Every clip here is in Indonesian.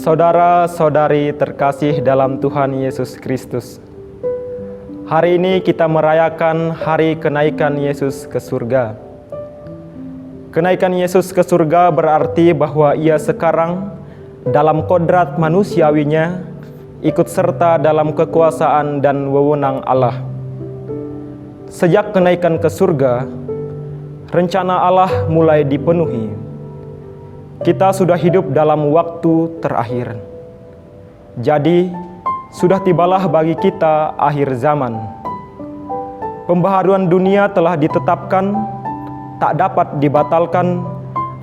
Saudara-saudari terkasih dalam Tuhan Yesus Kristus, hari ini kita merayakan hari kenaikan Yesus ke surga. Kenaikan Yesus ke surga berarti bahwa Ia sekarang dalam kodrat manusiawinya ikut serta dalam kekuasaan dan wewenang Allah. Sejak kenaikan ke surga, rencana Allah mulai dipenuhi. Kita sudah hidup dalam waktu terakhir. Jadi, sudah tibalah bagi kita akhir zaman. Pembaharuan dunia telah ditetapkan, tak dapat dibatalkan,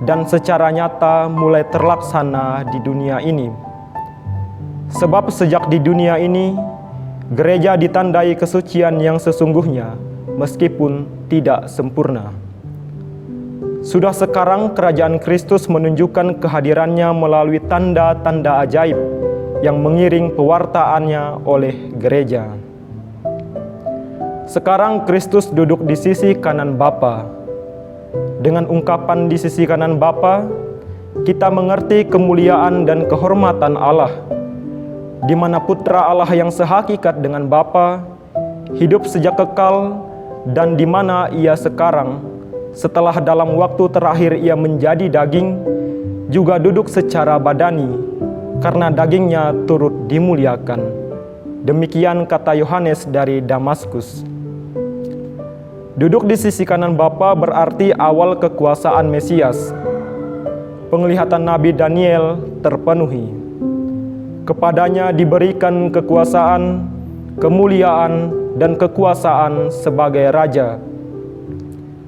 dan secara nyata mulai terlaksana di dunia ini. Sebab sejak di dunia ini, gereja ditandai kesucian yang sesungguhnya, meskipun tidak sempurna. Sudah sekarang kerajaan Kristus menunjukkan kehadirannya melalui tanda-tanda ajaib yang mengiring pewartaannya oleh gereja. Sekarang Kristus duduk di sisi kanan Bapa. Dengan ungkapan di sisi kanan Bapa, kita mengerti kemuliaan dan kehormatan Allah, di mana Putra Allah yang sehakikat dengan Bapa hidup sejak kekal, dan di mana Ia sekarang, setelah dalam waktu terakhir Ia menjadi daging, juga duduk secara badani, karena dagingnya turut dimuliakan. Demikian kata Yohanes dari Damaskus. Duduk di sisi kanan Bapa berarti awal kekuasaan Mesias. Penglihatan Nabi Daniel terpenuhi. Kepadanya diberikan kekuasaan, kemuliaan, dan kekuasaan sebagai Raja.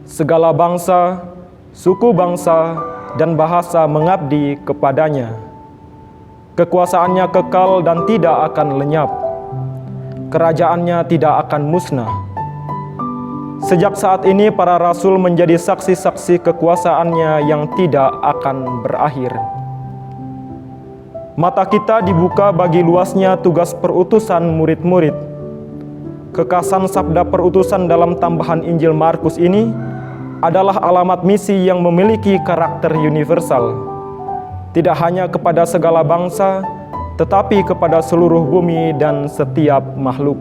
Segala bangsa, suku bangsa, dan bahasa mengabdi kepadanya. Kekuasaannya kekal dan tidak akan lenyap. Kerajaannya tidak akan musnah. Sejak saat ini para rasul menjadi saksi-saksi kekuasaannya yang tidak akan berakhir. Mata kita dibuka bagi luasnya tugas perutusan murid-murid. Kekasan sabda perutusan dalam tambahan Injil Markus ini adalah alamat misi yang memiliki karakter universal, tidak hanya kepada segala bangsa, tetapi kepada seluruh bumi dan setiap makhluk.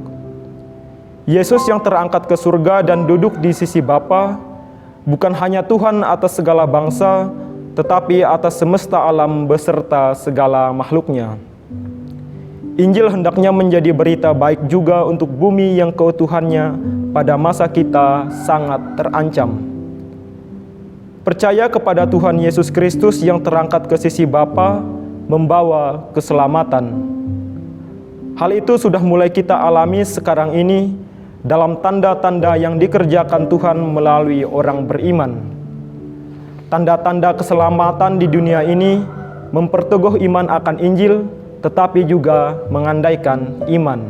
Yesus yang terangkat ke surga dan duduk di sisi Bapa bukan hanya Tuhan atas segala bangsa, tetapi atas semesta alam beserta segala makhluknya. Injil hendaknya menjadi berita baik juga untuk bumi yang keutuhannya pada masa kita sangat terancam. Percaya kepada Tuhan Yesus Kristus yang terangkat ke sisi Bapa membawa keselamatan. Hal itu sudah mulai kita alami sekarang ini dalam tanda-tanda yang dikerjakan Tuhan melalui orang beriman. Tanda-tanda keselamatan di dunia ini memperteguh iman akan Injil, tetapi juga mengandaikan iman.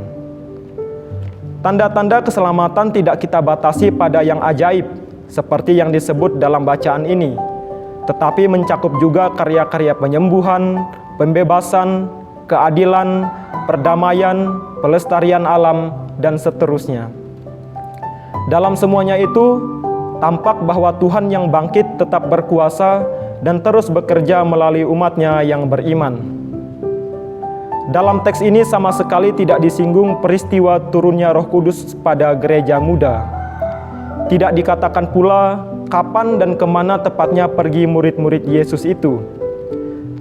Tanda-tanda keselamatan tidak kita batasi pada yang ajaib, seperti yang disebut dalam bacaan ini, tetapi mencakup juga karya-karya penyembuhan, pembebasan, keadilan, perdamaian, pelestarian alam, dan seterusnya. Dalam semuanya itu, tampak bahwa Tuhan yang bangkit tetap berkuasa dan terus bekerja melalui umatnya yang beriman. Dalam teks ini sama sekali tidak disinggung peristiwa turunnya Roh Kudus pada gereja muda. Tidak dikatakan pula kapan dan kemana tepatnya pergi murid-murid Yesus itu.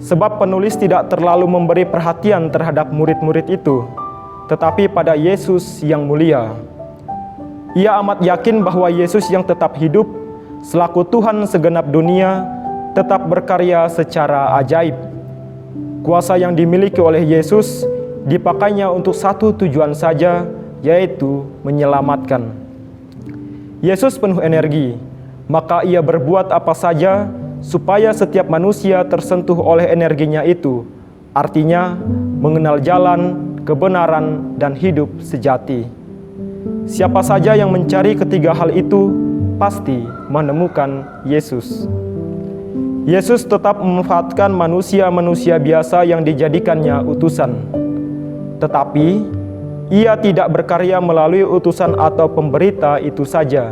Sebab penulis tidak terlalu memberi perhatian terhadap murid-murid itu, tetapi pada Yesus yang mulia. Ia amat yakin bahwa Yesus yang tetap hidup, selaku Tuhan segenap dunia, tetap berkarya secara ajaib. Kuasa yang dimiliki oleh Yesus dipakainya untuk satu tujuan saja, yaitu menyelamatkan. Yesus penuh energi, maka Ia berbuat apa saja supaya setiap manusia tersentuh oleh energinya itu, artinya mengenal jalan, kebenaran, dan hidup sejati. Siapa saja yang mencari ketiga hal itu, pasti menemukan Yesus. Yesus tetap memanfaatkan manusia-manusia biasa yang dijadikannya utusan. Tetapi Ia tidak berkarya melalui utusan atau pemberita itu saja.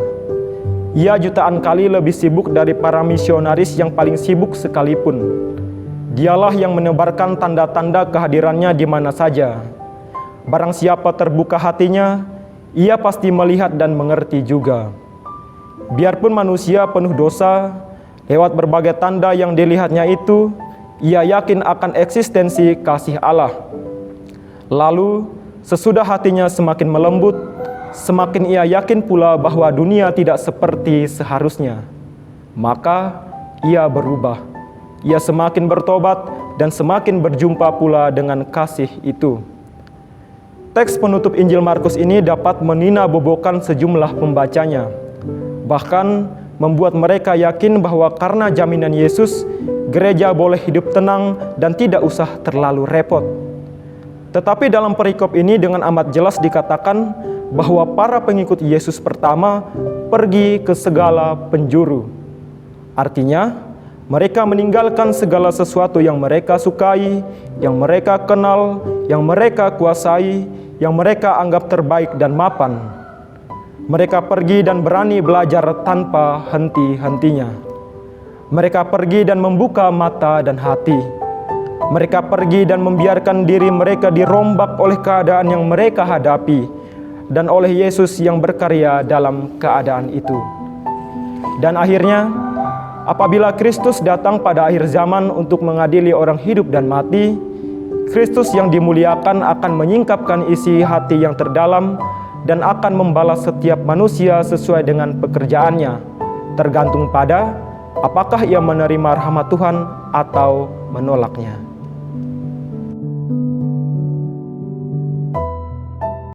Ia jutaan kali lebih sibuk dari para misionaris yang paling sibuk sekalipun. Dialah yang menebarkan tanda-tanda kehadirannya di mana saja. Barang siapa terbuka hatinya, ia pasti melihat dan mengerti juga. Biarpun manusia penuh dosa, lewat berbagai tanda yang dilihatnya itu, ia yakin akan eksistensi kasih Allah. Lalu, sesudah hatinya semakin melembut, semakin ia yakin pula bahwa dunia tidak seperti seharusnya. Maka, ia berubah. Ia semakin bertobat dan semakin berjumpa pula dengan kasih itu. Teks penutup Injil Markus ini dapat meninabobokan sejumlah pembacanya. Bahkan membuat mereka yakin bahwa karena jaminan Yesus, gereja boleh hidup tenang dan tidak usah terlalu repot. Tetapi dalam perikop ini dengan amat jelas dikatakan bahwa para pengikut Yesus pertama pergi ke segala penjuru. Artinya, mereka meninggalkan segala sesuatu yang mereka sukai, yang mereka kenal, yang mereka kuasai, yang mereka anggap terbaik dan mapan. Mereka pergi dan berani belajar tanpa henti-hentinya. Mereka pergi dan membuka mata dan hati. Mereka pergi dan membiarkan diri mereka dirombak oleh keadaan yang mereka hadapi dan oleh Yesus yang berkarya dalam keadaan itu. Dan akhirnya, apabila Kristus datang pada akhir zaman untuk mengadili orang hidup dan mati, Kristus yang dimuliakan akan menyingkapkan isi hati yang terdalam dan akan membalas setiap manusia sesuai dengan pekerjaannya, tergantung pada apakah ia menerima rahmat Tuhan atau menolaknya.